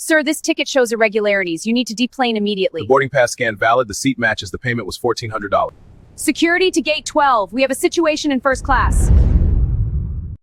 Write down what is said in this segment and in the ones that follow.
Sir, this ticket shows irregularities. You need to deplane The immediately. boarding pass scan valid. The seat matches. The payment was $1,400. Security to gate 12. We have a situation in first class.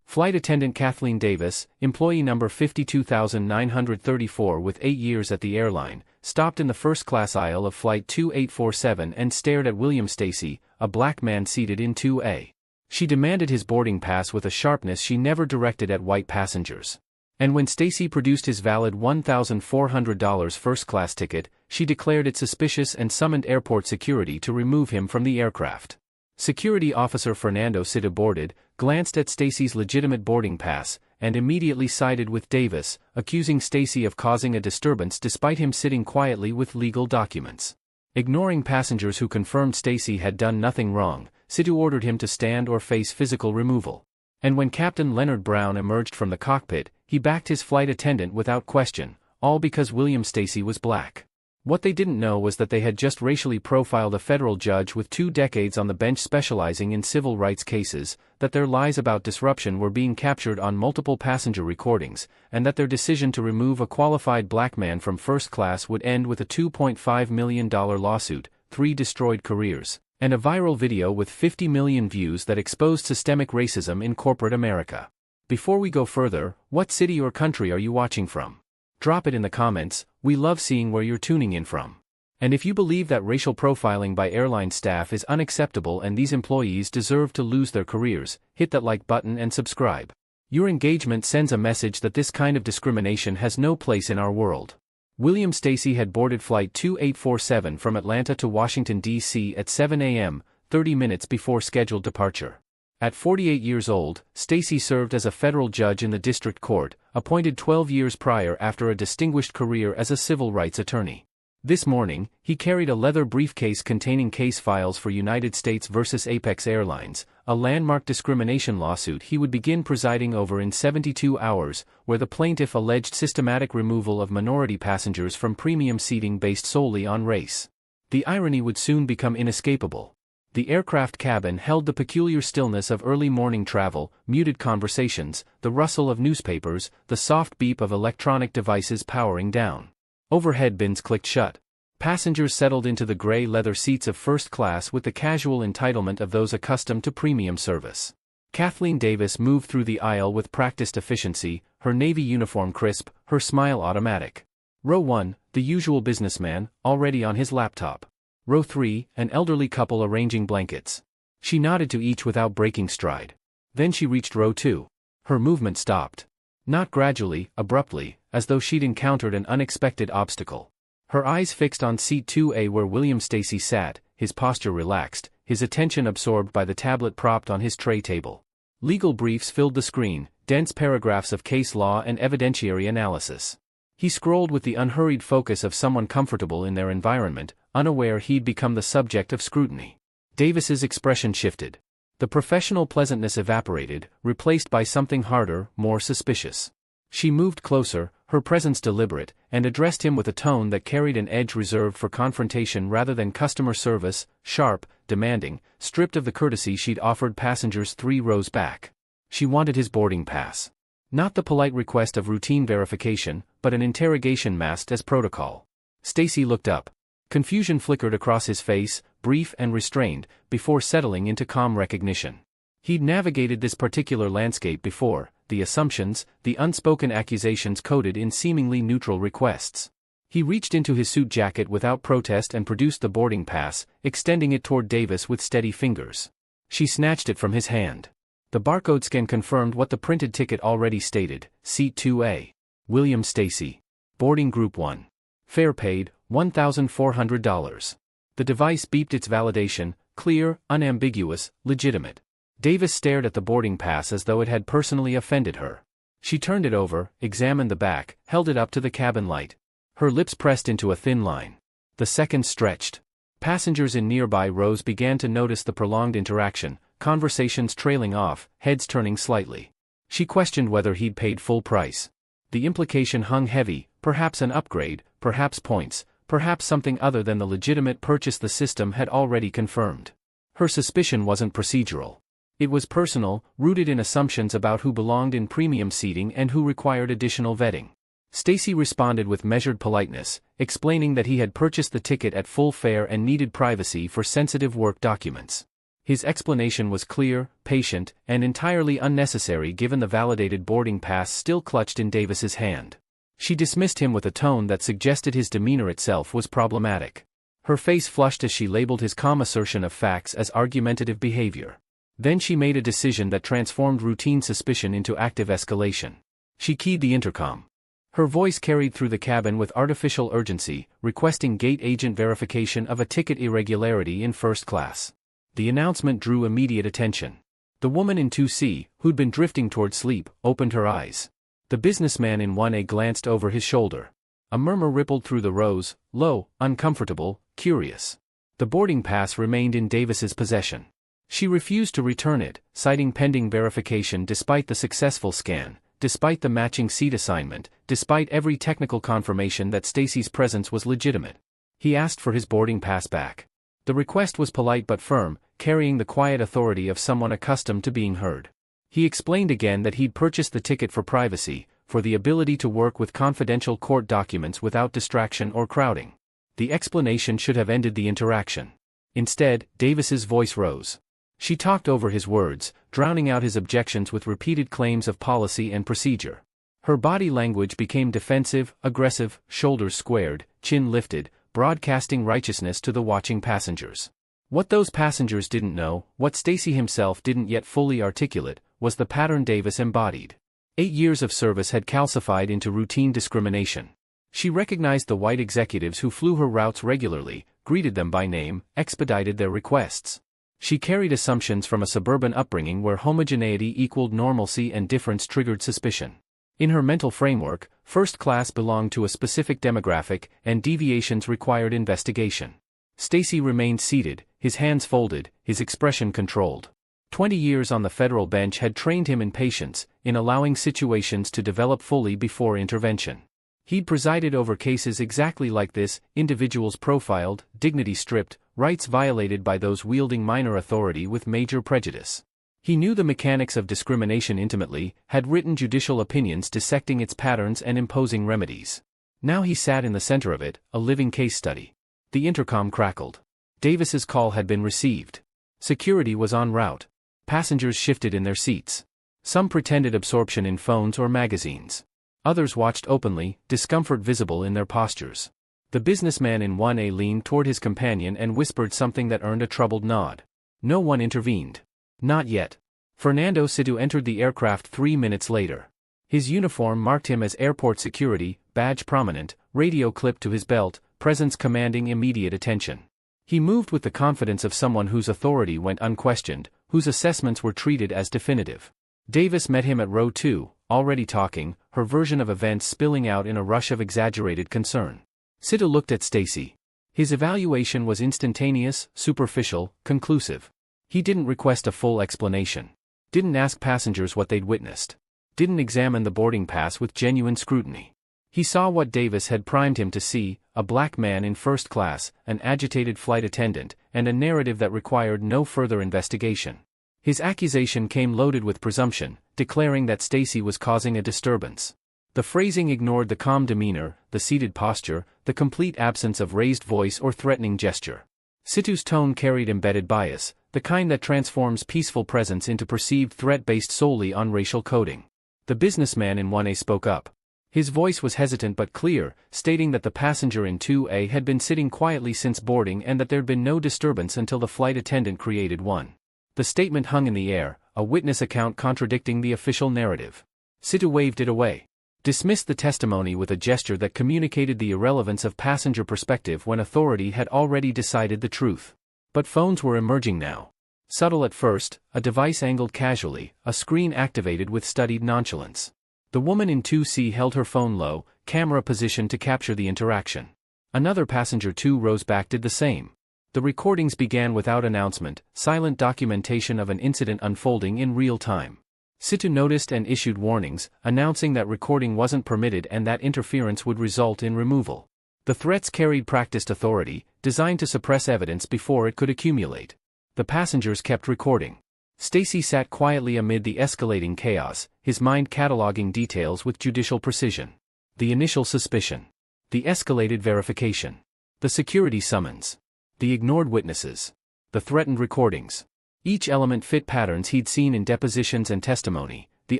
Flight attendant Kathleen Davis, employee number 52934 with 8 years at the airline, stopped in the first-class aisle of Flight 2847 and stared at William Stacy, a black man seated in 2A. She demanded his boarding pass with a sharpness she never directed at white passengers. And when Stacy produced his valid $1,400 first-class ticket, she declared it suspicious and summoned airport security to remove him from the aircraft. Security officer Fernando Cita boarded, glanced at Stacy's legitimate boarding pass, and immediately sided with Davis, accusing Stacy of causing a disturbance despite him sitting quietly with legal documents. Ignoring passengers who confirmed Stacy had done nothing wrong, Cita ordered him to stand or face physical removal. And when Captain Leonard Brown emerged from the cockpit, he backed his flight attendant without question, all because William Stacy was black. What they didn't know was that they had just racially profiled a federal judge with 2 decades on the bench specializing in civil rights cases, that their lies about disruption were being captured on multiple passenger recordings, and that their decision to remove a qualified black man from first class would end with a $2.5 million lawsuit, 3 destroyed careers, and a viral video with 50 million views that exposed systemic racism in corporate America. Before we go further, what city or country are you watching from? Drop it in the comments. We love seeing where you're tuning in from. And if you believe that racial profiling by airline staff is unacceptable and these employees deserve to lose their careers, hit that like button and subscribe. Your engagement sends a message that this kind of discrimination has no place in our world. William Stacy had boarded Flight 2847 from Atlanta to Washington, D.C. at 7 a.m., 30 minutes before scheduled departure. At 48 years old, Stacy served as a federal judge in the district court, appointed 12 years prior after a distinguished career as a civil rights attorney. This morning, he carried a leather briefcase containing case files for United States versus Apex Airlines, a landmark discrimination lawsuit he would begin presiding over in 72 hours, where the plaintiff alleged systematic removal of minority passengers from premium seating based solely on race. The irony would soon become inescapable. The aircraft cabin held the peculiar stillness of early morning travel, muted conversations, the rustle of newspapers, the soft beep of electronic devices powering down. Overhead bins clicked shut. Passengers settled into the gray leather seats of first class with the casual entitlement of those accustomed to premium service. Kathleen Davis moved through the aisle with practiced efficiency, her navy uniform crisp, her smile automatic. Row 1, the usual businessman, already on his laptop. Row 3, an elderly couple arranging blankets. She nodded to each without breaking stride. Then she reached row 2. Her movement stopped. Not gradually, abruptly, as though she'd encountered an unexpected obstacle. Her eyes fixed on seat 2A where William Stacy sat, his posture relaxed, his attention absorbed by the tablet propped on his tray table. Legal briefs filled the screen, dense paragraphs of case law and evidentiary analysis. He scrolled with the unhurried focus of someone comfortable in their environment, unaware he'd become the subject of scrutiny. Davis's expression shifted. The professional pleasantness evaporated, replaced by something harder, more suspicious. She moved closer, her presence deliberate, and addressed him with a tone that carried an edge reserved for confrontation rather than customer service, sharp, demanding, stripped of the courtesy she'd offered passengers 3 rows back. She wanted his boarding pass. Not the polite request of routine verification, but an interrogation masked as protocol. Stacy looked up. Confusion flickered across his face, brief and restrained, before settling into calm recognition. He'd navigated this particular landscape before, the assumptions, the unspoken accusations coded in seemingly neutral requests. He reached into his suit jacket without protest and produced the boarding pass, extending it toward Davis with steady fingers. She snatched it from his hand. The barcode scan confirmed what the printed ticket already stated, Seat 2A. William Stacy. Boarding Group 1. Fare paid, $1,400. The device beeped its validation, clear, unambiguous, legitimate. Davis stared at the boarding pass as though it had personally offended her. She turned it over, examined the back, held it up to the cabin light. Her lips pressed into a thin line. The seconds stretched. Passengers in nearby rows began to notice the prolonged interaction, conversations trailing off, heads turning slightly. She questioned whether he'd paid full price. The implication hung heavy, perhaps an upgrade, perhaps points, perhaps something other than the legitimate purchase the system had already confirmed. Her suspicion wasn't procedural. It was personal, rooted in assumptions about who belonged in premium seating and who required additional vetting. Stacy responded with measured politeness, explaining that he had purchased the ticket at full fare and needed privacy for sensitive work documents. His explanation was clear, patient, and entirely unnecessary given the validated boarding pass still clutched in Davis's hand. She dismissed him with a tone that suggested his demeanor itself was problematic. Her face flushed as she labeled his calm assertion of facts as argumentative behavior. Then she made a decision that transformed routine suspicion into active escalation. She keyed the intercom. Her voice carried through the cabin with artificial urgency, requesting gate agent verification of a ticket irregularity in first class. The announcement drew immediate attention. The woman in 2C, who'd been drifting toward sleep, opened her eyes. The businessman in 1A glanced over his shoulder. A murmur rippled through the rows, low, uncomfortable, curious. The boarding pass remained in Davis's possession. She refused to return it, citing pending verification despite the successful scan, despite the matching seat assignment, despite every technical confirmation that Stacy's presence was legitimate. He asked for his boarding pass back. The request was polite but firm, carrying the quiet authority of someone accustomed to being heard. He explained again that he'd purchased the ticket for privacy, for the ability to work with confidential court documents without distraction or crowding. The explanation should have ended the interaction. Instead, Davis's voice rose. She talked over his words, drowning out his objections with repeated claims of policy and procedure. Her body language became defensive, aggressive, shoulders squared, chin lifted, broadcasting righteousness to the watching passengers. What those passengers didn't know, what Stacy himself didn't yet fully articulate, was the pattern Davis embodied. 8 years of service had calcified into routine discrimination. She recognized the white executives who flew her routes regularly, greeted them by name, expedited their requests. She carried assumptions from a suburban upbringing where homogeneity equaled normalcy and difference triggered suspicion. In her mental framework, first class belonged to a specific demographic, and deviations required investigation. Stacy remained seated, his hands folded, his expression controlled. 20 years on the federal bench had trained him in patience, in allowing situations to develop fully before intervention. He'd presided over cases exactly like this, individuals profiled, dignity stripped, rights violated by those wielding minor authority with major prejudice. He knew the mechanics of discrimination intimately, had written judicial opinions dissecting its patterns and imposing remedies. Now he sat in the center of it, a living case study. The intercom crackled. Davis's call had been received. Security was en route. Passengers shifted in their seats. Some pretended absorption in phones or magazines. Others watched openly, discomfort visible in their postures. The businessman in 1A leaned toward his companion and whispered something that earned a troubled nod. No one intervened. Not yet. Fernando Situ entered the aircraft 3 minutes later. His uniform marked him as airport security, badge prominent, radio clipped to his belt, presence commanding immediate attention. He moved with the confidence of someone whose authority went unquestioned, whose assessments were treated as definitive. Davis met him at row 2, already talking, her version of events spilling out in a rush of exaggerated concern. Situ looked at Stacy. His evaluation was instantaneous, superficial, conclusive. He didn't request a full explanation. Didn't ask passengers what they'd witnessed. Didn't examine the boarding pass with genuine scrutiny. He saw what Davis had primed him to see, a black man in first class, an agitated flight attendant, and a narrative that required no further investigation. His accusation came loaded with presumption, declaring that Stacy was causing a disturbance. The phrasing ignored the calm demeanor, the seated posture, the complete absence of raised voice or threatening gesture. Situ's tone carried embedded bias, the kind that transforms peaceful presence into perceived threat based solely on racial coding. The businessman in 1A spoke up. His voice was hesitant but clear, stating that the passenger in 2A had been sitting quietly since boarding and that there'd been no disturbance until the flight attendant created one. The statement hung in the air, a witness account contradicting the official narrative. Situ waved it away. Dismissed the testimony with a gesture that communicated the irrelevance of passenger perspective when authority had already decided the truth. But phones were emerging now. Subtle at first, a device angled casually, a screen activated with studied nonchalance. The woman in 2C held her phone low, camera positioned to capture the interaction. Another passenger 2 rows back did the same. The recordings began without announcement, silent documentation of an incident unfolding in real time. Situ noticed and issued warnings, announcing that recording wasn't permitted and that interference would result in removal. The threats carried practiced authority, designed to suppress evidence before it could accumulate. The passengers kept recording. Stacy sat quietly amid the escalating chaos, his mind cataloging details with judicial precision. The initial suspicion. The escalated verification. The security summons. The ignored witnesses. The threatened recordings. Each element fit patterns he'd seen in depositions and testimony, the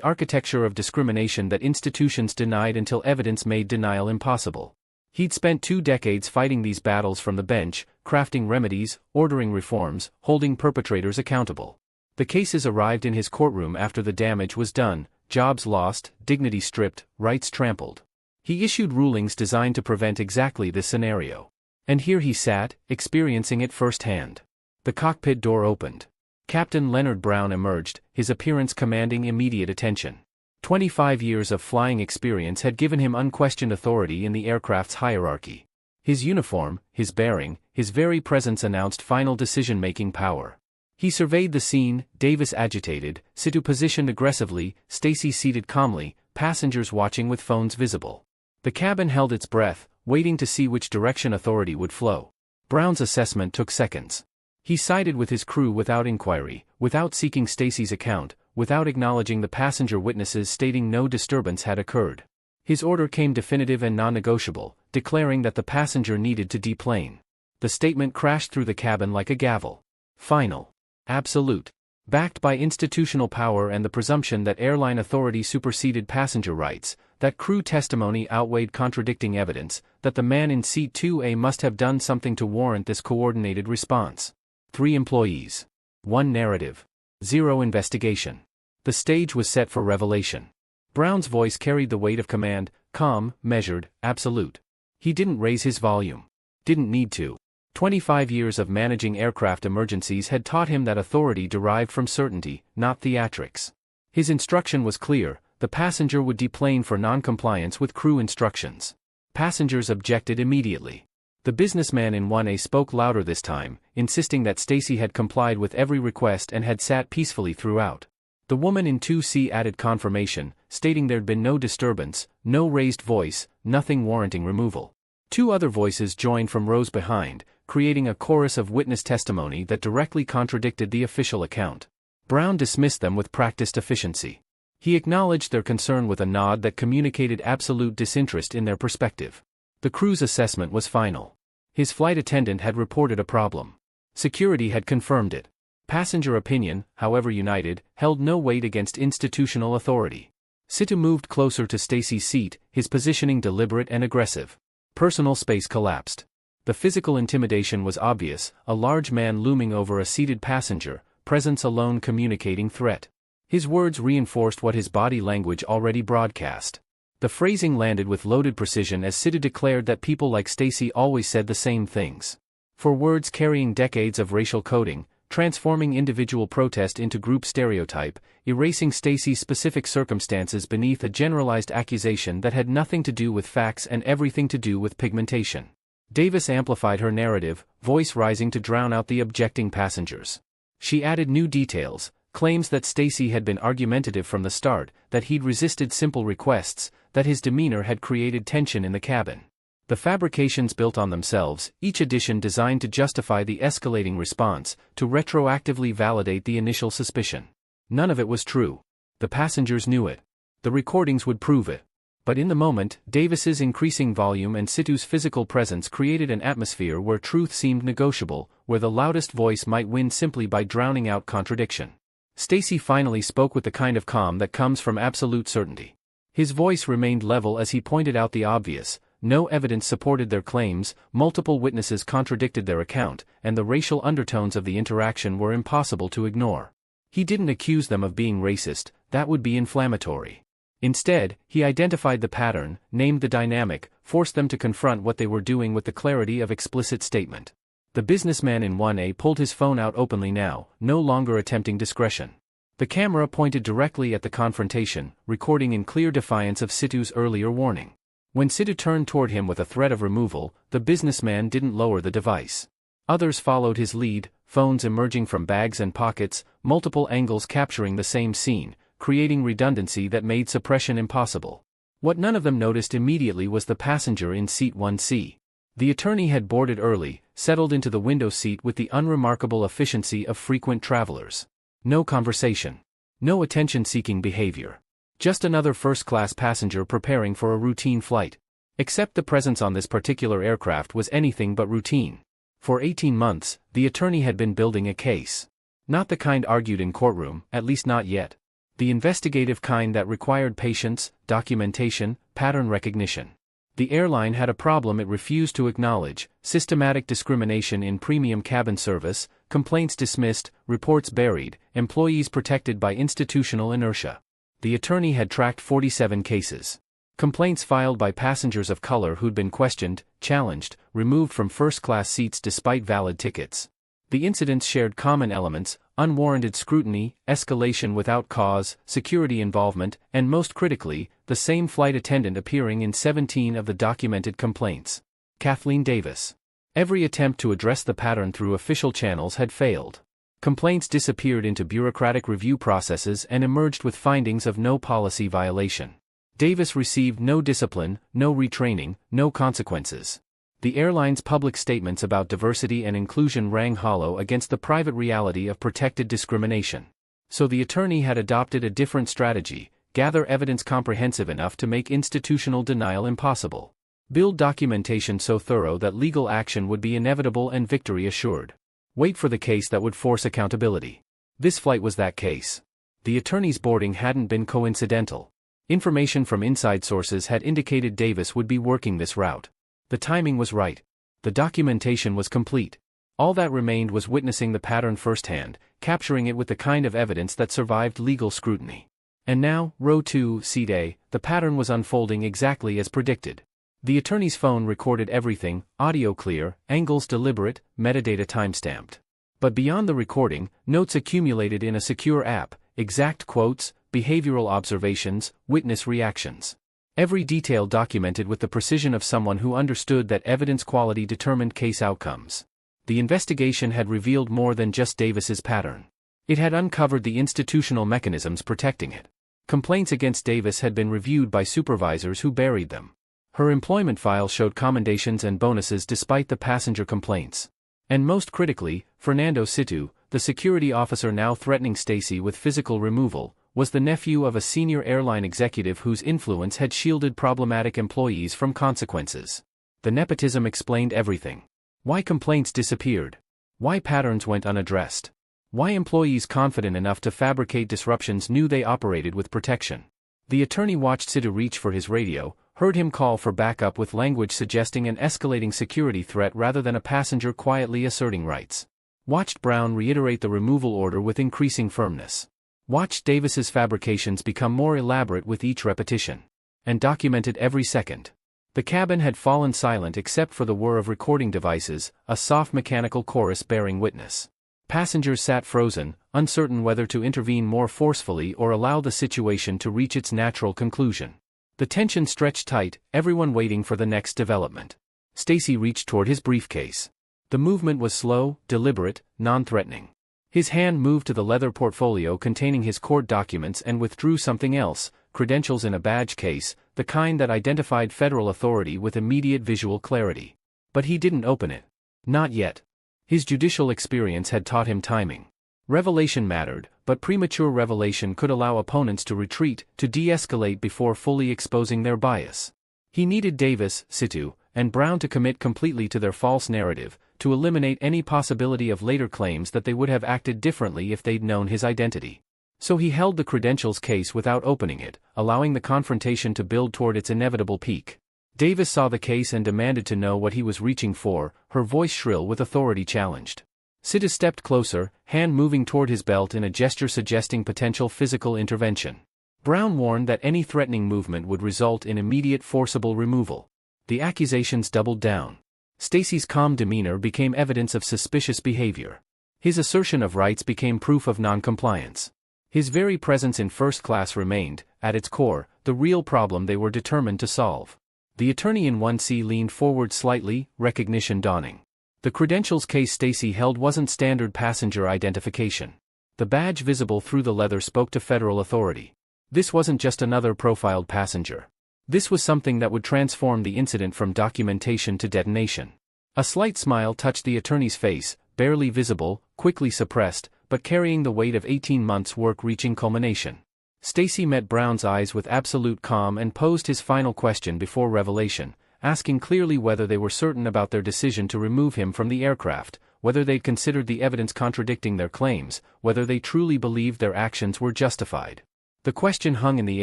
architecture of discrimination that institutions denied until evidence made denial impossible. He'd spent 2 decades fighting these battles from the bench, crafting remedies, ordering reforms, holding perpetrators accountable. The cases arrived in his courtroom after the damage was done, jobs lost, dignity stripped, rights trampled. He issued rulings designed to prevent exactly this scenario. And here he sat, experiencing it firsthand. The cockpit door opened. Captain Leonard Brown emerged, his appearance commanding immediate attention. 25 years of flying experience had given him unquestioned authority in the aircraft's hierarchy. His uniform, his bearing, his very presence announced final decision-making power. He surveyed the scene, Davis agitated, Situ positioned aggressively, Stacy seated calmly, passengers watching with phones visible. The cabin held its breath, waiting to see which direction authority would flow. Brown's assessment took seconds. He sided with his crew without inquiry, without seeking Stacy's account, without acknowledging the passenger witnesses stating no disturbance had occurred. His order came definitive and non-negotiable, declaring that the passenger needed to deplane. The statement crashed through the cabin like a gavel. Final. Absolute. Backed by institutional power and the presumption that airline authority superseded passenger rights, that crew testimony outweighed contradicting evidence, that the man in seat 2A must have done something to warrant this coordinated response. 3 employees. 1 narrative. 0 investigation. The stage was set for revelation. Brown's voice carried the weight of command, calm, measured, absolute. He didn't raise his volume. Didn't need to. 25 years of managing aircraft emergencies had taught him that authority derived from certainty, not theatrics. His instruction was clear: the passenger would deplane for non-compliance with crew instructions. Passengers objected immediately. The businessman in 1A spoke louder this time, insisting that Stacy had complied with every request and had sat peacefully throughout. The woman in 2C added confirmation, stating there'd been no disturbance, no raised voice, nothing warranting removal. 2 other voices joined from rows behind, creating a chorus of witness testimony that directly contradicted the official account. Brown dismissed them with practiced efficiency. He acknowledged their concern with a nod that communicated absolute disinterest in their perspective. The crew's assessment was final. His flight attendant had reported a problem. Security had confirmed it. Passenger opinion, however united, held no weight against institutional authority. Situ moved closer to Stacy's seat, his positioning deliberate and aggressive. Personal space collapsed. The physical intimidation was obvious, a large man looming over a seated passenger, presence alone communicating threat. His words reinforced what his body language already broadcast. The phrasing landed with loaded precision as Situ declared that people like Stacy always said the same things. For words carrying decades of racial coding, transforming individual protest into group stereotype, erasing Stacy's specific circumstances beneath a generalized accusation that had nothing to do with facts and everything to do with pigmentation. Davis amplified her narrative, voice rising to drown out the objecting passengers. She added new details, claims that Stacy had been argumentative from the start, that he'd resisted simple requests, that his demeanor had created tension in the cabin. The fabrications built on themselves, each addition designed to justify the escalating response, to retroactively validate the initial suspicion. None of it was true. The passengers knew it. The recordings would prove it. But in the moment, Davis's increasing volume and Situ's physical presence created an atmosphere where truth seemed negotiable, where the loudest voice might win simply by drowning out contradiction. Stacy finally spoke with the kind of calm that comes from absolute certainty. His voice remained level as he pointed out the obvious: no evidence supported their claims, multiple witnesses contradicted their account, and the racial undertones of the interaction were impossible to ignore. He didn't accuse them of being racist, that would be inflammatory. Instead, he identified the pattern, named the dynamic, forced them to confront what they were doing with the clarity of explicit statement. The businessman in 1A pulled his phone out openly now, no longer attempting discretion. The camera pointed directly at the confrontation, recording in clear defiance of Situ's earlier warning. When Situ turned toward him with a threat of removal, the businessman didn't lower the device. Others followed his lead, phones emerging from bags and pockets, multiple angles capturing the same scene, creating redundancy that made suppression impossible. What none of them noticed immediately was the passenger in seat 1C. The attorney had boarded early, settled into the window seat with the unremarkable efficiency of frequent travelers. No conversation. No attention-seeking behavior. Just another first-class passenger preparing for a routine flight. Except the presence on this particular aircraft was anything but routine. For 18 months, the attorney had been building a case. Not the kind argued in courtroom, at least not yet. The investigative kind that required patience, documentation, pattern recognition. The airline had a problem it refused to acknowledge: systematic discrimination in premium cabin service, complaints dismissed, reports buried, employees protected by institutional inertia. The attorney had tracked 47 cases. Complaints filed by passengers of color who'd been questioned, challenged, removed from first-class seats despite valid tickets. The incidents shared common elements: unwarranted scrutiny, escalation without cause, security involvement, and most critically, the same flight attendant appearing in 17 of the documented complaints. Kathleen Davis. Every attempt to address the pattern through official channels had failed. Complaints disappeared into bureaucratic review processes and emerged with findings of no policy violation. Davis received no discipline, no retraining, no consequences. The airline's public statements about diversity and inclusion rang hollow against the private reality of protected discrimination. So the attorney had adopted a different strategy: gather evidence comprehensive enough to make institutional denial impossible. Build documentation so thorough that legal action would be inevitable and victory assured. Wait for the case that would force accountability. This flight was that case. The attorney's boarding hadn't been coincidental. Information from inside sources had indicated Davis would be working this route. The timing was right. The documentation was complete. All that remained was witnessing the pattern firsthand, capturing it with the kind of evidence that survived legal scrutiny. And now, row 2, seat A, the pattern was unfolding exactly as predicted. The attorney's phone recorded everything: audio clear, angles deliberate, metadata timestamped. But beyond the recording, notes accumulated in a secure app: exact quotes, behavioral observations, witness reactions. Every detail documented with the precision of someone who understood that evidence quality determined case outcomes. The investigation had revealed more than just Davis's pattern. It had uncovered the institutional mechanisms protecting it. Complaints against Davis had been reviewed by supervisors who buried them. Her employment file showed commendations and bonuses despite the passenger complaints. And most critically, Fernando Situ, the security officer now threatening Stacy with physical removal, was the nephew of a senior airline executive whose influence had shielded problematic employees from consequences. The nepotism explained everything. Why complaints disappeared. Why patterns went unaddressed. Why employees confident enough to fabricate disruptions knew they operated with protection. The attorney watched Situ reach for his radio, heard him call for backup with language suggesting an escalating security threat rather than a passenger quietly asserting rights. Watched Brown reiterate the removal order with increasing firmness. Watched Davis's fabrications become more elaborate with each repetition. And documented every second. The cabin had fallen silent except for the whir of recording devices, a soft mechanical chorus bearing witness. Passengers sat frozen, uncertain whether to intervene more forcefully or allow the situation to reach its natural conclusion. The tension stretched tight, everyone waiting for the next development. Stacy reached toward his briefcase. The movement was slow, deliberate, non-threatening. His hand moved to the leather portfolio containing his court documents and withdrew something else: credentials in a badge case, the kind that identified federal authority with immediate visual clarity. But he didn't open it. Not yet. His judicial experience had taught him timing. Revelation mattered, but premature revelation could allow opponents to retreat, to de-escalate before fully exposing their bias. He needed Davis, Situ, and Brown to commit completely to their false narrative, to eliminate any possibility of later claims that they would have acted differently if they'd known his identity. So he held the credentials case without opening it, allowing the confrontation to build toward its inevitable peak. Davis saw the case and demanded to know what he was reaching for, her voice shrill with authority challenged. Situ stepped closer, hand moving toward his belt in a gesture suggesting potential physical intervention. Brown warned that any threatening movement would result in immediate forcible removal. The accusations doubled down. Stacy's calm demeanor became evidence of suspicious behavior. His assertion of rights became proof of noncompliance. His very presence in first class remained, at its core, the real problem they were determined to solve. The attorney in 1C leaned forward slightly, recognition dawning. The credentials case Stacy held wasn't standard passenger identification. The badge visible through the leather spoke to federal authority. This wasn't just another profiled passenger. This was something that would transform the incident from documentation to detonation. A slight smile touched the attorney's face, barely visible, quickly suppressed, but carrying the weight of 18 months' work reaching culmination. Stacy met Brown's eyes with absolute calm and posed his final question before revelation, asking clearly whether they were certain about their decision to remove him from the aircraft, whether they'd considered the evidence contradicting their claims, whether they truly believed their actions were justified. The question hung in the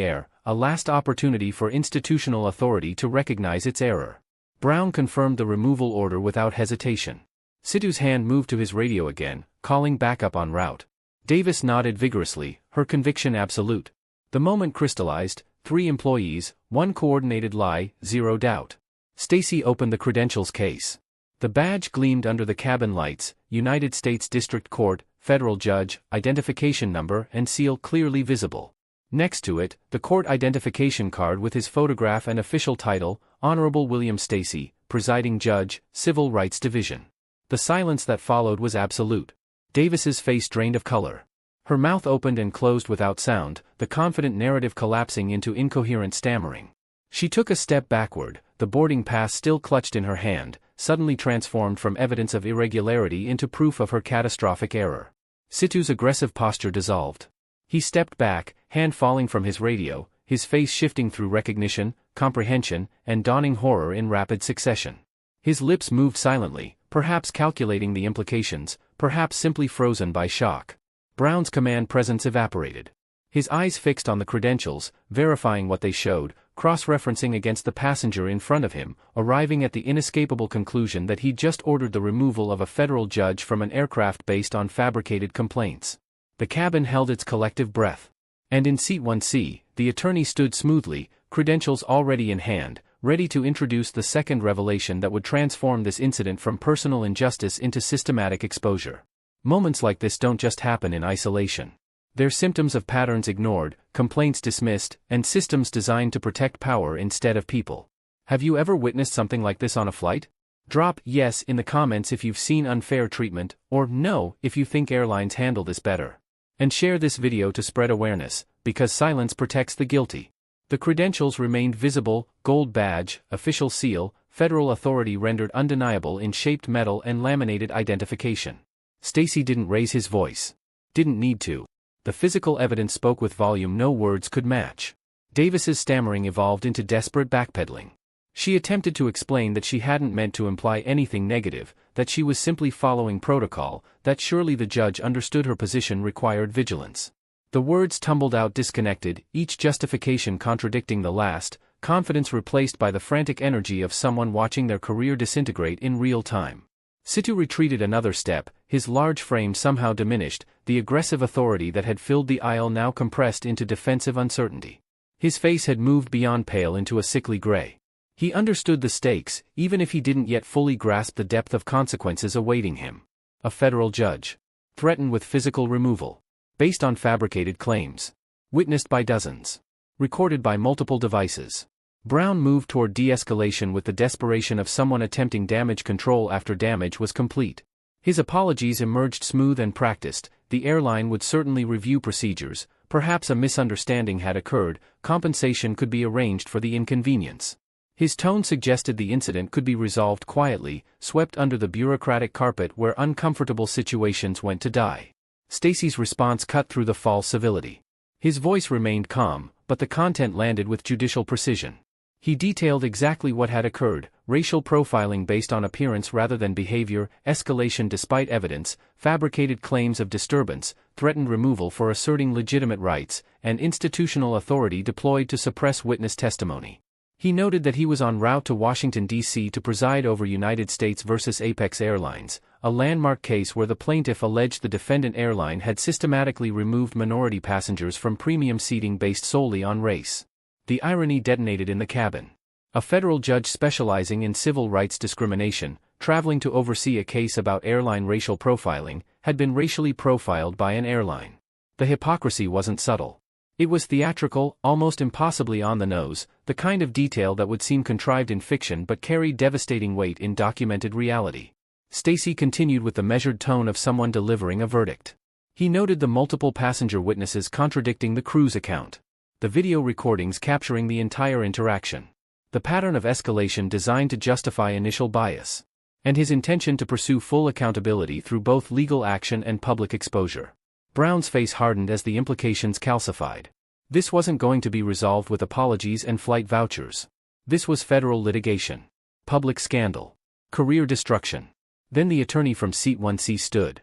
air, a last opportunity for institutional authority to recognize its error. Brown confirmed the removal order without hesitation. Situ's hand moved to his radio again, calling backup en route. Davis nodded vigorously, her conviction absolute. The moment crystallized, 3 employees, 1 coordinated lie, 0 doubt. Stacy opened the credentials case. The badge gleamed under the cabin lights, United States District Court, federal judge, identification number and seal clearly visible. Next to it, the court identification card with his photograph and official title, Honorable William Stacy, Presiding Judge, Civil Rights Division. The silence that followed was absolute. Davis's face drained of color. Her mouth opened and closed without sound, the confident narrative collapsing into incoherent stammering. She took a step backward, the boarding pass still clutched in her hand, suddenly transformed from evidence of irregularity into proof of her catastrophic error. Situ's aggressive posture dissolved. He stepped back, hand falling from his radio, his face shifting through recognition, comprehension, and dawning horror in rapid succession. His lips moved silently, perhaps calculating the implications, perhaps simply frozen by shock. Brown's command presence evaporated. His eyes fixed on the credentials, verifying what they showed, cross-referencing against the passenger in front of him, arriving at the inescapable conclusion that he'd just ordered the removal of a federal judge from an aircraft based on fabricated complaints. The cabin held its collective breath. And in seat 1C, the attorney stood smoothly, credentials already in hand, ready to introduce the second revelation that would transform this incident from personal injustice into systematic exposure. Moments like this don't just happen in isolation. They're symptoms of patterns ignored, complaints dismissed, and systems designed to protect power instead of people. Have you ever witnessed something like this on a flight? Drop yes in the comments if you've seen unfair treatment, or no if you think airlines handle this better. And share this video to spread awareness, because silence protects the guilty. The credentials remained visible, gold badge, official seal, federal authority rendered undeniable in shaped metal and laminated identification. Stacy didn't raise his voice. Didn't need to. The physical evidence spoke with volume no words could match. Davis's stammering evolved into desperate backpedaling. She attempted to explain that she hadn't meant to imply anything negative, that she was simply following protocol, that surely the judge understood her position required vigilance. The words tumbled out disconnected, each justification contradicting the last, confidence replaced by the frantic energy of someone watching their career disintegrate in real time. Situ retreated another step, his large frame somehow diminished, the aggressive authority that had filled the aisle now compressed into defensive uncertainty. His face had moved beyond pale into a sickly gray. He understood the stakes, even if he didn't yet fully grasp the depth of consequences awaiting him. A federal judge. Threatened with physical removal. Based on fabricated claims. Witnessed by dozens. Recorded by multiple devices. Brown moved toward de-escalation with the desperation of someone attempting damage control after damage was complete. His apologies emerged smooth and practiced, the airline would certainly review procedures, perhaps a misunderstanding had occurred, compensation could be arranged for the inconvenience. His tone suggested the incident could be resolved quietly, swept under the bureaucratic carpet where uncomfortable situations went to die. Stacy's response cut through the false civility. His voice remained calm, but the content landed with judicial precision. He detailed exactly what had occurred, racial profiling based on appearance rather than behavior, escalation despite evidence, fabricated claims of disturbance, threatened removal for asserting legitimate rights, and institutional authority deployed to suppress witness testimony. He noted that he was en route to Washington, D.C. to preside over United States versus Apex Airlines, a landmark case where the plaintiff alleged the defendant airline had systematically removed minority passengers from premium seating based solely on race. The irony detonated in the cabin. A federal judge specializing in civil rights discrimination, traveling to oversee a case about airline racial profiling, had been racially profiled by an airline. The hypocrisy wasn't subtle. It was theatrical, almost impossibly on the nose, the kind of detail that would seem contrived in fiction but carried devastating weight in documented reality. Stacy continued with the measured tone of someone delivering a verdict. He noted the multiple passenger witnesses contradicting the crew's account. The video recordings capturing the entire interaction. The pattern of escalation designed to justify initial bias. And his intention to pursue full accountability through both legal action and public exposure. Brown's face hardened as the implications calcified. This wasn't going to be resolved with apologies and flight vouchers. This was federal litigation. Public scandal. Career destruction. Then the attorney from Seat 1C stood.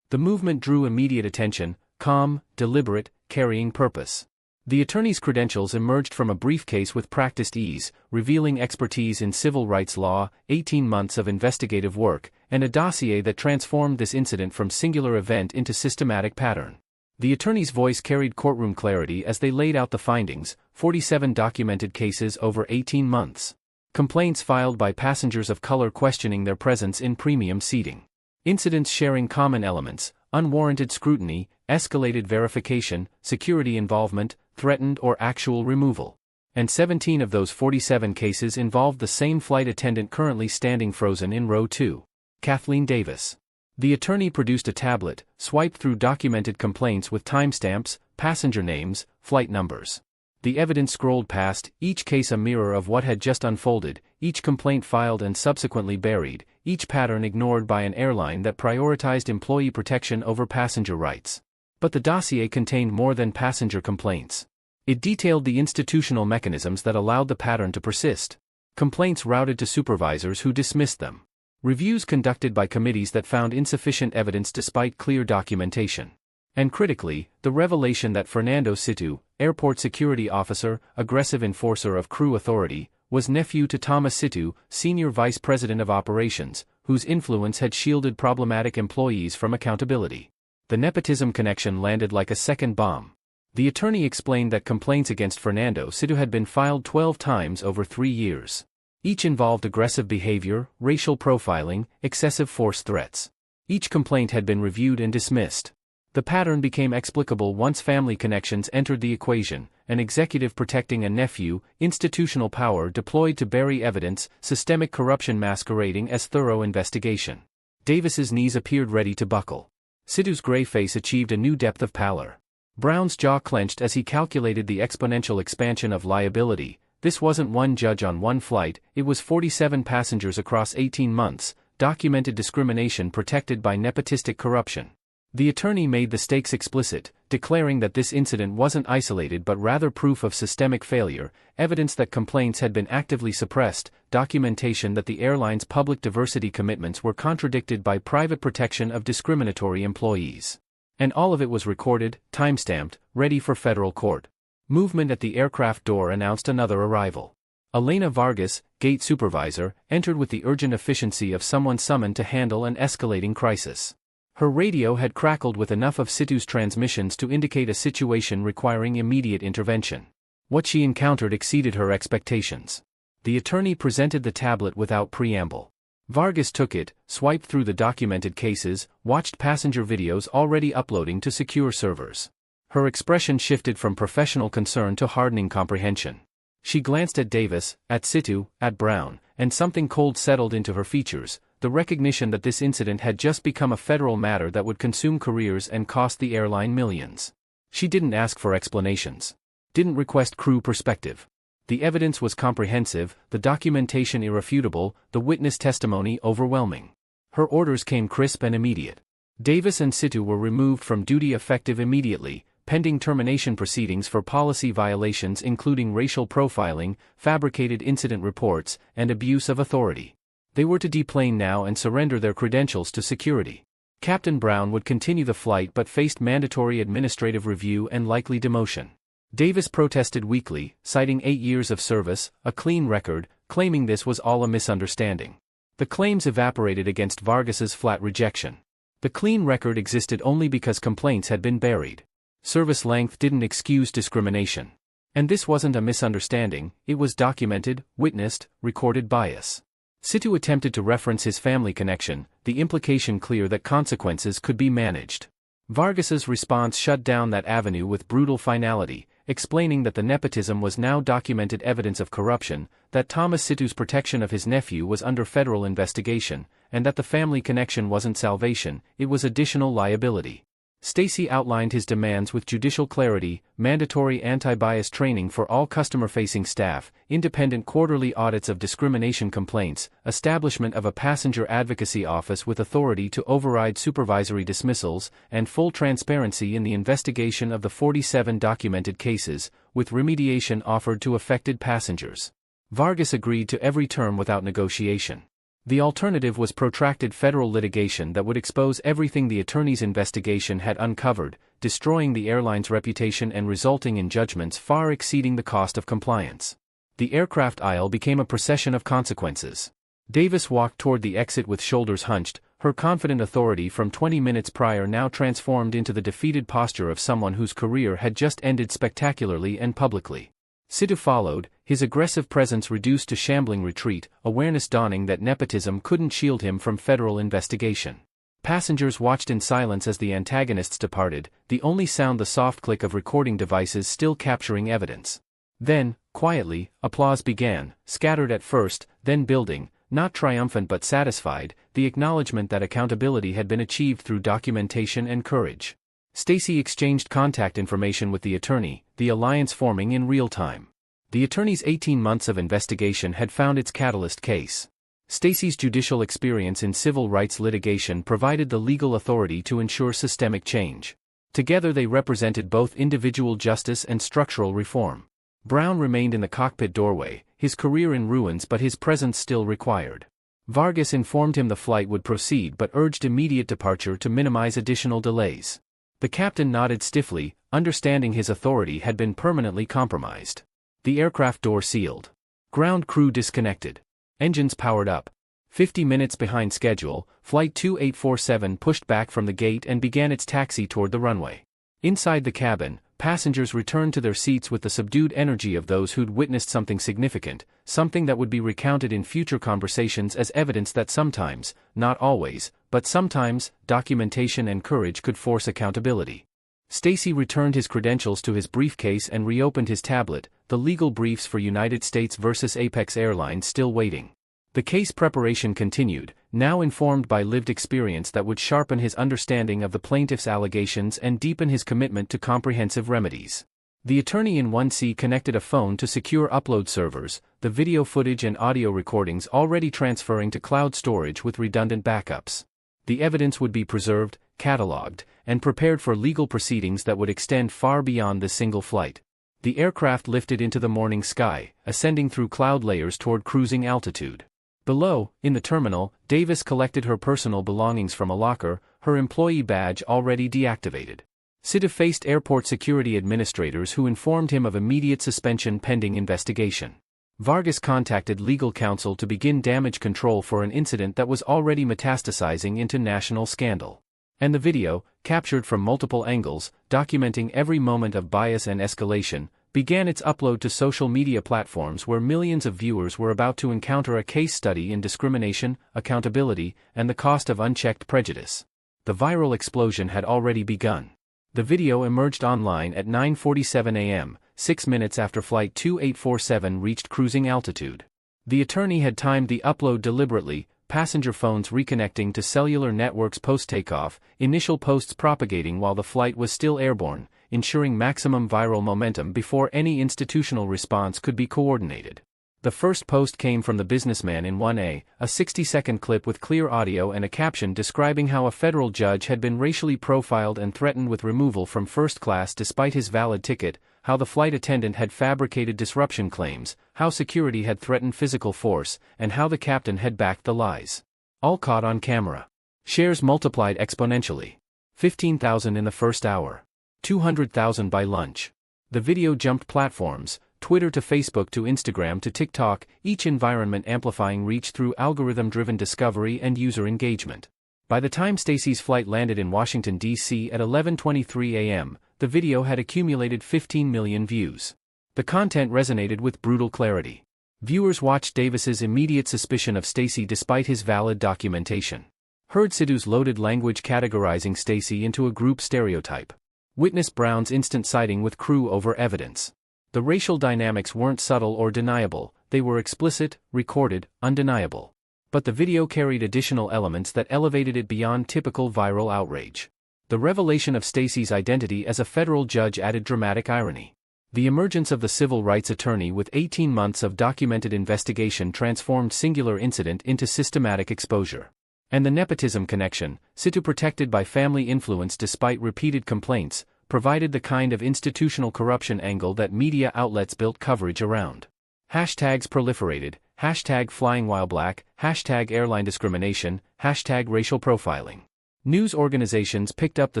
The movement drew immediate attention, calm, deliberate, carrying purpose. The attorney's credentials emerged from a briefcase with practiced ease, revealing expertise in civil rights law, 18 months of investigative work, and a dossier that transformed this incident from singular event into systematic pattern. The attorney's voice carried courtroom clarity as they laid out the findings: 47 documented cases over 18 months. Complaints filed by passengers of color questioning their presence in premium seating. Incidents sharing common elements: unwarranted scrutiny, escalated verification, security involvement, threatened or actual removal. And 17 of those 47 cases involved the same flight attendant currently standing frozen in row 2. Kathleen Davis. The attorney produced a tablet, swiped through documented complaints with timestamps, passenger names, flight numbers. The evidence scrolled past, each case a mirror of what had just unfolded, each complaint filed and subsequently buried, each pattern ignored by an airline that prioritized employee protection over passenger rights. But the dossier contained more than passenger complaints. It detailed the institutional mechanisms that allowed the pattern to persist. Complaints routed to supervisors who dismissed them. Reviews conducted by committees that found insufficient evidence despite clear documentation. And critically, the revelation that Fernando Situ, airport security officer, aggressive enforcer of crew authority, was nephew to Thomas Situ, senior vice president of operations, whose influence had shielded problematic employees from accountability. The nepotism connection landed like a second bomb. The attorney explained that complaints against Fernando Situ had been filed 12 times over 3 years. Each involved aggressive behavior, racial profiling, excessive force threats. Each complaint had been reviewed and dismissed. The pattern became explicable once family connections entered the equation: an executive protecting a nephew, institutional power deployed to bury evidence, systemic corruption masquerading as thorough investigation. Davis's knees appeared ready to buckle. Situ's gray face achieved a new depth of pallor. Brown's jaw clenched as he calculated the exponential expansion of liability. This wasn't one judge on one flight, it was 47 passengers across 18 months, documented discrimination protected by nepotistic corruption. The attorney made the stakes explicit, declaring that this incident wasn't isolated but rather proof of systemic failure, evidence that complaints had been actively suppressed, documentation that the airline's public diversity commitments were contradicted by private protection of discriminatory employees. And all of it was recorded, timestamped, ready for federal court. Movement at the aircraft door announced another arrival. Elena Vargas, gate supervisor, entered with the urgent efficiency of someone summoned to handle an escalating crisis. Her radio had crackled with enough of Situ's transmissions to indicate a situation requiring immediate intervention. What she encountered exceeded her expectations. The attorney presented the tablet without preamble. Vargas took it, swiped through the documented cases, watched passenger videos already uploading to secure servers. Her expression shifted from professional concern to hardening comprehension. She glanced at Davis, at Situ, at Brown, and something cold settled into her features, the recognition that this incident had just become a federal matter that would consume careers and cost the airline millions. She didn't ask for explanations. Didn't request crew perspective. The evidence was comprehensive, the documentation irrefutable, the witness testimony overwhelming. Her orders came crisp and immediate. Davis and Situ were removed from duty effective immediately, pending termination proceedings for policy violations including racial profiling, fabricated incident reports, and abuse of authority. They were to deplane now and surrender their credentials to security. Captain Brown would continue the flight but faced mandatory administrative review and likely demotion. Davis protested weakly, citing 8 years of service, a clean record, claiming this was all a misunderstanding. The claims evaporated against Vargas's flat rejection. The clean record existed only because complaints had been buried. Service length didn't excuse discrimination. And this wasn't a misunderstanding, it was documented, witnessed, recorded bias. Situ attempted to reference his family connection, the implication clear that consequences could be managed. Vargas's response shut down that avenue with brutal finality, explaining that the nepotism was now documented evidence of corruption, that Thomas Situ's protection of his nephew was under federal investigation, and that the family connection wasn't salvation, it was additional liability. Stacy outlined his demands with judicial clarity: mandatory anti-bias training for all customer-facing staff, independent quarterly audits of discrimination complaints, establishment of a passenger advocacy office with authority to override supervisory dismissals, and full transparency in the investigation of the 47 documented cases, with remediation offered to affected passengers. Vargas agreed to every term without negotiation. The alternative was protracted federal litigation that would expose everything the attorney's investigation had uncovered, destroying the airline's reputation and resulting in judgments far exceeding the cost of compliance. The aircraft aisle became a procession of consequences. Davis walked toward the exit with shoulders hunched, her confident authority from 20 minutes prior now transformed into the defeated posture of someone whose career had just ended spectacularly and publicly. Sidhu followed, his aggressive presence reduced to shambling retreat, awareness dawning that nepotism couldn't shield him from federal investigation. Passengers watched in silence as the antagonists departed, the only sound the soft click of recording devices still capturing evidence. Then, quietly, applause began, scattered at first, then building, not triumphant but satisfied, the acknowledgement that accountability had been achieved through documentation and courage. Stacy exchanged contact information with the attorney, the alliance forming in real time. The attorney's 18 months of investigation had found its catalyst case. Stacy's judicial experience in civil rights litigation provided the legal authority to ensure systemic change. Together they represented both individual justice and structural reform. Brown remained in the cockpit doorway, his career in ruins but his presence still required. Vargas informed him the flight would proceed but urged immediate departure to minimize additional delays. The captain nodded stiffly, understanding his authority had been permanently compromised. The aircraft door sealed. Ground crew disconnected. Engines powered up. 50 minutes behind schedule, Flight 2847 pushed back from the gate and began its taxi toward the runway. Inside the cabin, passengers returned to their seats with the subdued energy of those who'd witnessed something significant, something that would be recounted in future conversations as evidence that sometimes, not always, but sometimes, documentation and courage could force accountability. Stacy returned his credentials to his briefcase and reopened his tablet, the legal briefs for United States versus Apex Airlines still waiting. The case preparation continued, now informed by lived experience that would sharpen his understanding of the plaintiff's allegations and deepen his commitment to comprehensive remedies. The attorney in 1C connected a phone to secure upload servers, the video footage and audio recordings already transferring to cloud storage with redundant backups. The evidence would be preserved, cataloged, and prepared for legal proceedings that would extend far beyond this single flight. The aircraft lifted into the morning sky, ascending through cloud layers toward cruising altitude. Below, in the terminal, Davis collected her personal belongings from a locker, her employee badge already deactivated. Sidhu faced airport security administrators who informed him of immediate suspension pending investigation. Vargas contacted legal counsel to begin damage control for an incident that was already metastasizing into national scandal. And the video, captured from multiple angles, documenting every moment of bias and escalation, began its upload to social media platforms where millions of viewers were about to encounter a case study in discrimination, accountability, and the cost of unchecked prejudice. The viral explosion had already begun. The video emerged online at 9:47 a.m., 6 minutes after Flight 2847 reached cruising altitude. The attorney had timed the upload deliberately, passenger phones reconnecting to cellular networks post-takeoff, initial posts propagating while the flight was still airborne, ensuring maximum viral momentum before any institutional response could be coordinated. The first post came from the businessman in 1A, a 60-second clip with clear audio and a caption describing how a federal judge had been racially profiled and threatened with removal from first class despite his valid ticket, how the flight attendant had fabricated disruption claims, how security had threatened physical force, and how the captain had backed the lies. All caught on camera. Shares multiplied exponentially. 15,000 in the first hour. 200,000 by lunch. The video jumped platforms, Twitter to Facebook to Instagram to TikTok, each environment amplifying reach through algorithm-driven discovery and user engagement. By the time Stacy's flight landed in Washington, D.C. at 11:23 a.m., the video had accumulated 15 million views. The content resonated with brutal clarity. Viewers watched Davis's immediate suspicion of Stacy despite his valid documentation. Heard Sidhu's loaded language categorizing Stacy into a group stereotype. Witnessed Brown's instant siding with crew over evidence. The racial dynamics weren't subtle or deniable, they were explicit, recorded, undeniable. But the video carried additional elements that elevated it beyond typical viral outrage. The revelation of Stacy's identity as a federal judge added dramatic irony. The emergence of the civil rights attorney with 18 months of documented investigation transformed singular incident into systematic exposure. And the nepotism connection, situ protected by family influence despite repeated complaints, provided the kind of institutional corruption angle that media outlets built coverage around. Hashtags proliferated, hashtag flying while black, hashtag airline discrimination, hashtag racial profiling. News organizations picked up the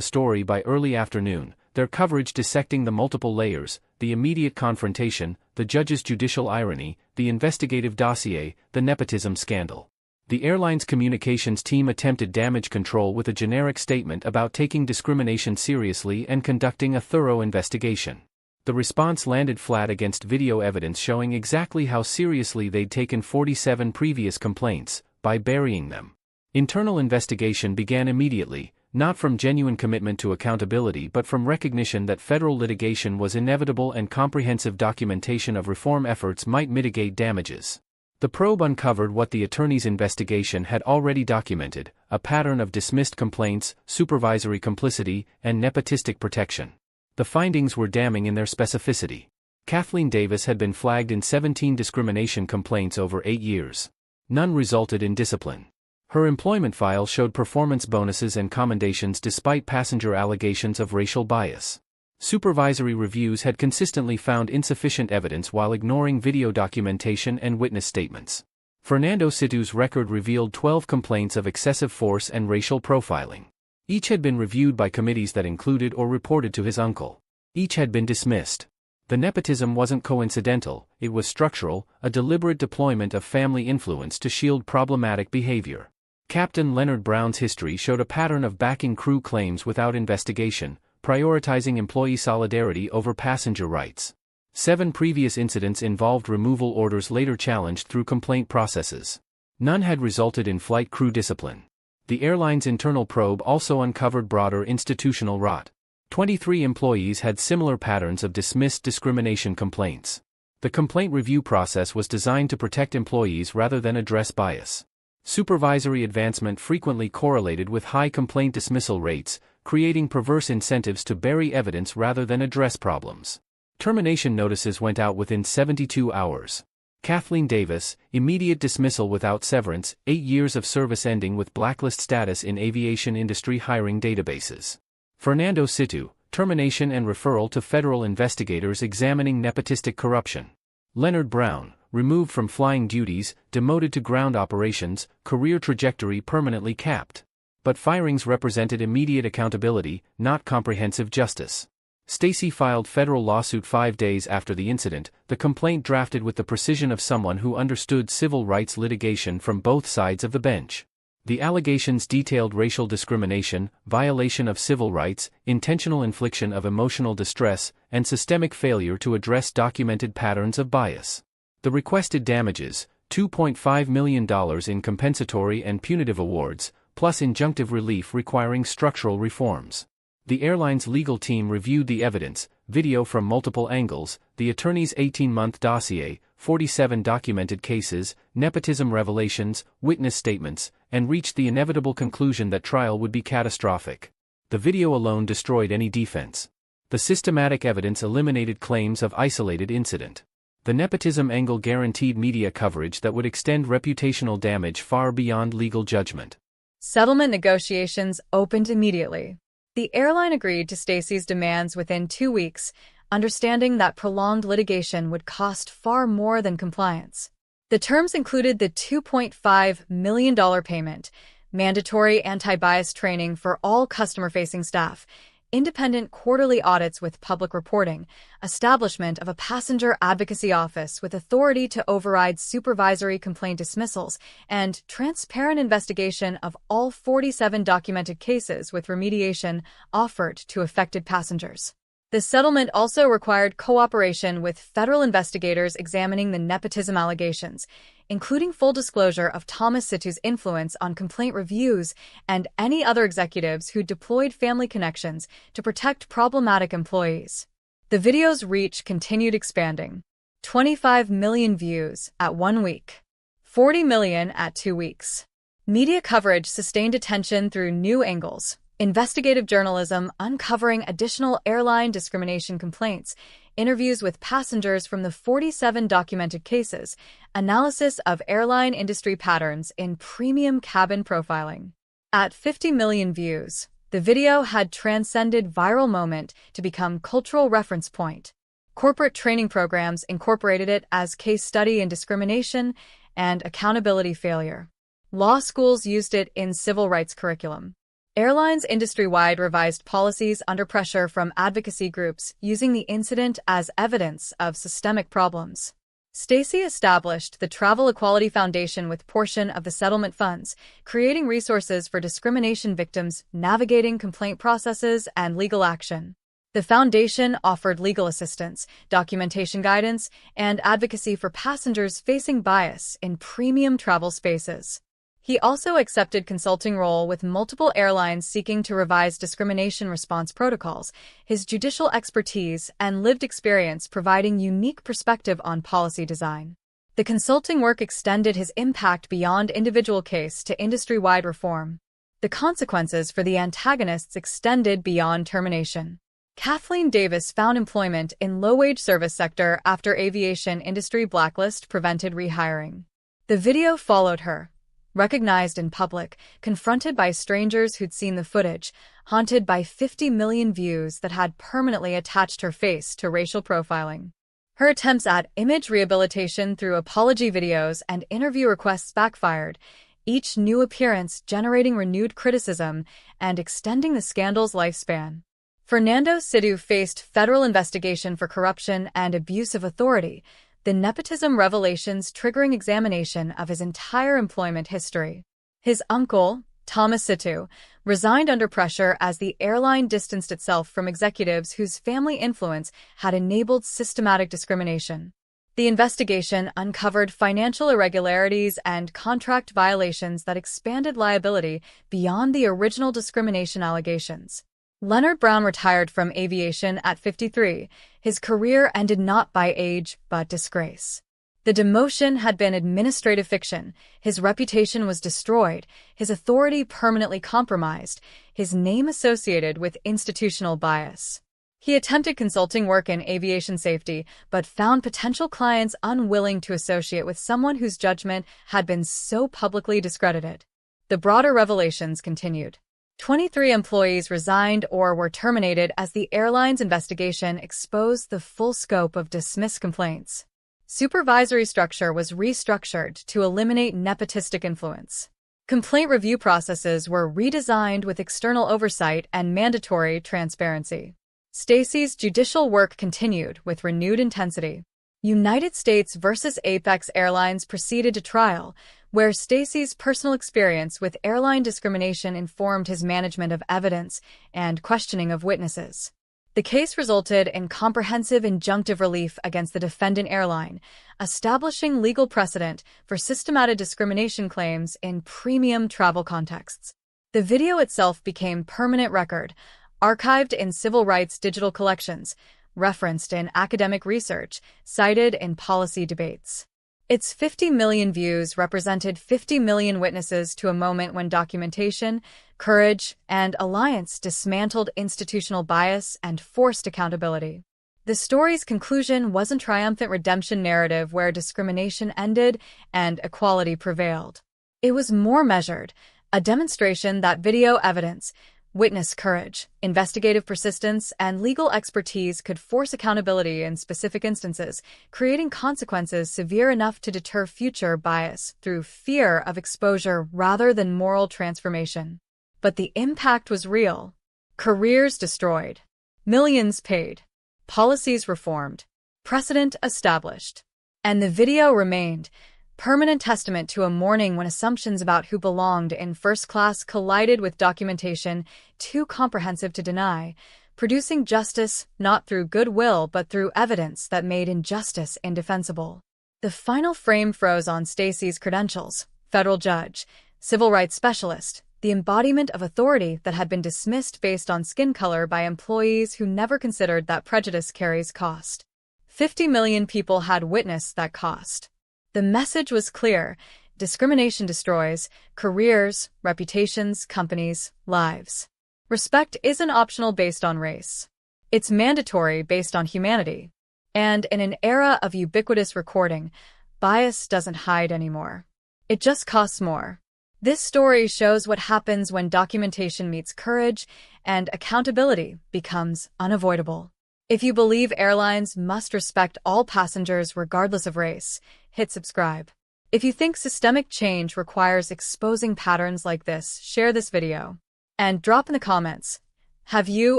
story by early afternoon, their coverage dissecting the multiple layers, the immediate confrontation, the judge's judicial irony, the investigative dossier, the nepotism scandal. The airline's communications team attempted damage control with a generic statement about taking discrimination seriously and conducting a thorough investigation. The response landed flat against video evidence showing exactly how seriously they'd taken 47 previous complaints, by burying them. Internal investigation began immediately, not from genuine commitment to accountability but from recognition that federal litigation was inevitable and comprehensive documentation of reform efforts might mitigate damages. The probe uncovered what the attorney's investigation had already documented, a pattern of dismissed complaints, supervisory complicity, and nepotistic protection. The findings were damning in their specificity. Kathleen Davis had been flagged in 17 discrimination complaints over 8 years. None resulted in discipline. Her employment file showed performance bonuses and commendations despite passenger allegations of racial bias. Supervisory reviews had consistently found insufficient evidence while ignoring video documentation and witness statements. Fernando Situ's record revealed 12 complaints of excessive force and racial profiling. Each had been reviewed by committees that included or reported to his uncle. Each had been dismissed. The nepotism wasn't coincidental, it was structural, a deliberate deployment of family influence to shield problematic behavior. Captain Leonard Brown's history showed a pattern of backing crew claims without investigation, prioritizing employee solidarity over passenger rights. 7 previous incidents involved removal orders later challenged through complaint processes. None had resulted in flight crew discipline. The airline's internal probe also uncovered broader institutional rot. 23 employees had similar patterns of dismissed discrimination complaints. The complaint review process was designed to protect employees rather than address bias. Supervisory advancement frequently correlated with high complaint dismissal rates, creating perverse incentives to bury evidence rather than address problems. Termination notices went out within 72 hours. Kathleen Davis, immediate dismissal without severance, 8 years of service ending with blacklist status in aviation industry hiring databases. Fernando Situ, termination and referral to federal investigators examining nepotistic corruption. Leonard Brown, removed from flying duties, demoted to ground operations, career trajectory permanently capped. But firings represented immediate accountability, not comprehensive justice. Stacy filed federal lawsuit 5 days after the incident, the complaint drafted with the precision of someone who understood civil rights litigation from both sides of the bench. The allegations detailed racial discrimination, violation of civil rights, intentional infliction of emotional distress, and systemic failure to address documented patterns of bias. The requested damages, $2.5 million in compensatory and punitive awards, plus injunctive relief requiring structural reforms. The airline's legal team reviewed the evidence, video from multiple angles, the attorney's 18-month dossier, 47 documented cases, nepotism revelations, witness statements, and reached the inevitable conclusion that trial would be catastrophic. The video alone destroyed any defense. The systematic evidence eliminated claims of isolated incident. The nepotism angle guaranteed media coverage that would extend reputational damage far beyond legal judgment. Settlement negotiations opened immediately. The airline agreed to Stacy's demands within 2 weeks, understanding that prolonged litigation would cost far more than compliance. The terms included the $2.5 million payment, mandatory anti-bias training for all customer-facing staff, independent quarterly audits with public reporting, establishment of a passenger advocacy office with authority to override supervisory complaint dismissals, and transparent investigation of all 47 documented cases with remediation offered to affected passengers. The settlement also required cooperation with federal investigators examining the nepotism allegations, including full disclosure of Thomas Situ's influence on complaint reviews and any other executives who deployed family connections to protect problematic employees. The video's reach continued expanding. 25 million views at 1 week. 40 million at 2 weeks. Media coverage sustained attention through new angles, investigative journalism uncovering additional airline discrimination complaints, interviews with passengers from the 47 documented cases, analysis of airline industry patterns in premium cabin profiling. At 50 million views, the video had transcended viral moment to become cultural reference point. Corporate training programs incorporated it as case study in discrimination and accountability failure. Law schools used it in civil rights curriculum. Airlines industry-wide revised policies under pressure from advocacy groups using the incident as evidence of systemic problems. Stacey established the Travel Equality Foundation with portion of the settlement funds, creating resources for discrimination victims navigating complaint processes and legal action. The foundation offered legal assistance, documentation guidance, and advocacy for passengers facing bias in premium travel spaces. He also accepted consulting role with multiple airlines seeking to revise discrimination response protocols, his judicial expertise and lived experience providing unique perspective on policy design. The consulting work extended his impact beyond individual case to industry-wide reform. The consequences for the antagonists extended beyond termination. Kathleen Davis found employment in low-wage service sector after aviation industry blacklist prevented rehiring. The video followed her, recognized in public, confronted by strangers who'd seen the footage, haunted by 50 million views that had permanently attached her face to racial profiling. Her attempts at image rehabilitation through apology videos and interview requests backfired, each new appearance generating renewed criticism and extending the scandal's lifespan. Fernando Sidhu faced federal investigation for corruption and abuse of authority, the nepotism revelations triggering examination of his entire employment history. His uncle, Thomas Sidhu, resigned under pressure as the airline distanced itself from executives whose family influence had enabled systematic discrimination. The investigation uncovered financial irregularities and contract violations that expanded liability beyond the original discrimination allegations. Leonard Brown retired from aviation at 53. His career ended not by age, but disgrace. The demotion had been administrative fiction. His reputation was destroyed, his authority permanently compromised, his name associated with institutional bias. He attempted consulting work in aviation safety, but found potential clients unwilling to associate with someone whose judgment had been so publicly discredited. The broader revelations continued. 23 employees resigned or were terminated as the airline's investigation exposed the full scope of dismissed complaints. Supervisory structure was restructured to eliminate nepotistic influence. Complaint review processes were redesigned with external oversight and mandatory transparency. Stacey's judicial work continued with renewed intensity. United States versus Apex Airlines proceeded to trial, where Stacey's personal experience with airline discrimination informed his management of evidence and questioning of witnesses. The case resulted in comprehensive injunctive relief against the defendant airline, establishing legal precedent for systematic discrimination claims in premium travel contexts. The video itself became permanent record, archived in civil rights digital collections, referenced in academic research, cited in policy debates. Its 50 million views represented 50 million witnesses to a moment when documentation, courage, and alliance dismantled institutional bias and forced accountability. The story's conclusion wasn't a triumphant redemption narrative where discrimination ended and equality prevailed. It was more measured, a demonstration that video evidence, witness courage, investigative persistence, and legal expertise could force accountability in specific instances, creating consequences severe enough to deter future bias through fear of exposure rather than moral transformation. But the impact was real. Careers destroyed. Millions paid. Policies reformed. Precedent established. And the video remained, permanent testament to a morning when assumptions about who belonged in first class collided with documentation too comprehensive to deny, producing justice not through goodwill but through evidence that made injustice indefensible. The final frame froze on Stacey's credentials: federal judge, civil rights specialist, the embodiment of authority that had been dismissed based on skin color by employees who never considered that prejudice carries cost. 50 million people had witnessed that cost. The message was clear: discrimination destroys careers, reputations, companies, lives. Respect isn't optional based on race. It's mandatory based on humanity. And in an era of ubiquitous recording, bias doesn't hide anymore. It just costs more. This story shows what happens when documentation meets courage and accountability becomes unavoidable. If you believe airlines must respect all passengers regardless of race, hit subscribe. If you think systemic change requires exposing patterns like this, share this video. And drop in the comments, have you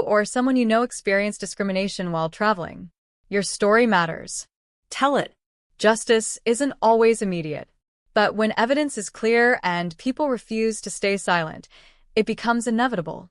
or someone you know experienced discrimination while traveling? Your story matters. Tell it. Justice isn't always immediate, but when evidence is clear and people refuse to stay silent, it becomes inevitable.